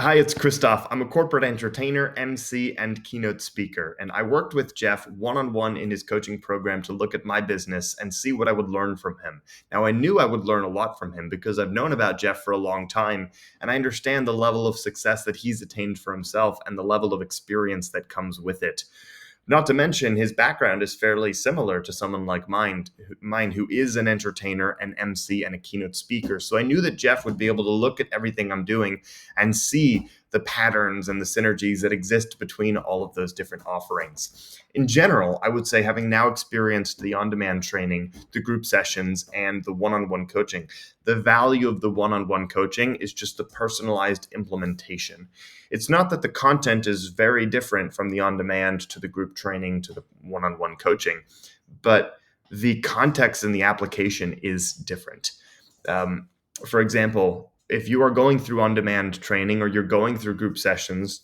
Hi, it's Christophe. I'm a corporate entertainer, MC, and keynote speaker, and I worked with Jeff one-on-one in his coaching program to look at my business and see what I would learn from him. Now, I knew I would learn a lot from him because I've known about Jeff for a long time, and I understand the level of success that he's attained for himself and the level of experience that comes with it. Not to mention, his background is fairly similar to someone like mine who is an entertainer, an MC, and a keynote speaker. So I knew that Jeff would be able to look at everything I'm doing and see the patterns and the synergies that exist between all of those different offerings. In general, I would say, having now experienced the on-demand training, the group sessions, and the one-on-one coaching, the value of the one-on-one coaching is just the personalized implementation. It's not that the content is very different from the on-demand to the group training to the one-on-one coaching, but the context and the application is different. For example, if you are going through on-demand training or you're going through group sessions,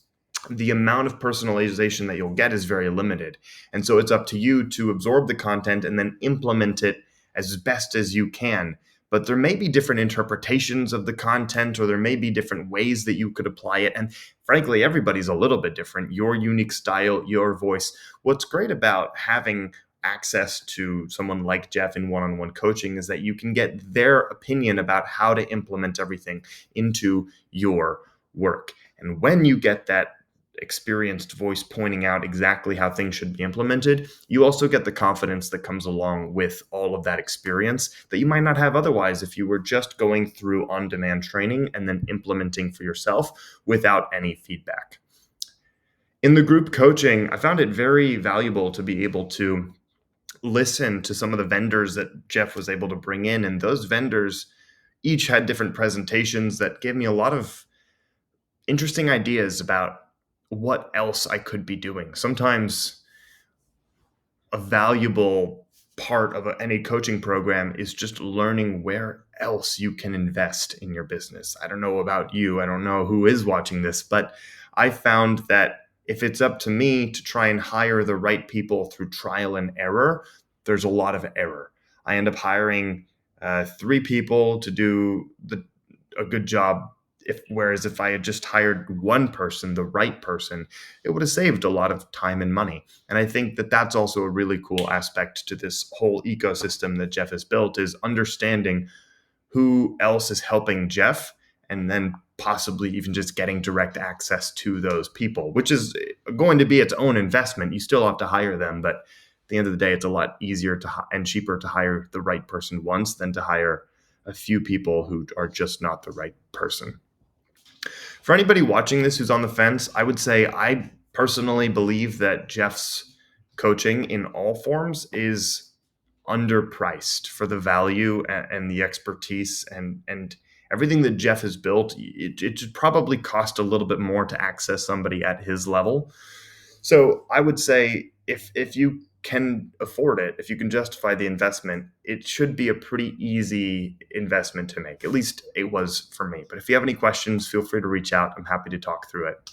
the amount of personalization that you'll get is very limited. And so it's up to you to absorb the content and then implement it as best as you can. But there may be different interpretations of the content, or there may be different ways that you could apply it. And frankly, everybody's a little bit different. Your unique style, your voice. What's great about having access to someone like Jeff in one-on-one coaching is that you can get their opinion about how to implement everything into your work. And when you get that experienced voice pointing out exactly how things should be implemented, you also get the confidence that comes along with all of that experience that you might not have otherwise if you were just going through on-demand training and then implementing for yourself without any feedback. In the group coaching, I found it very valuable to be able to listen to some of the vendors that Jeff was able to bring in, and those vendors each had different presentations that gave me a lot of interesting ideas about what else I could be doing. Sometimes a valuable part of any coaching program is just learning where else you can invest in your business. I don't know about you. I don't know who is watching this, but I found that if it's up to me to try and hire the right people through trial and error, there's a lot of error. I end up hiring 3 people to do a good job. Whereas if I had just hired one person, the right person, it would have saved a lot of time and money. And I think that that's also a really cool aspect to this whole ecosystem that Jeff has built, is understanding who else is helping Jeff and then possibly even just getting direct access to those people, which is going to be its own investment. You still have to hire them, but at the end of the day, it's a lot easier and cheaper to hire the right person once than to hire a few people who are just not the right person. For anybody watching this who's on the fence, I would say I personally believe that Jeff's coaching in all forms is underpriced for the value and the expertise and everything that Jeff has built. It should probably cost a little bit more to access somebody at his level. So I would say if you can afford it, if you can justify the investment, it should be a pretty easy investment to make. At least it was for me. But if you have any questions, feel free to reach out. I'm happy to talk through it.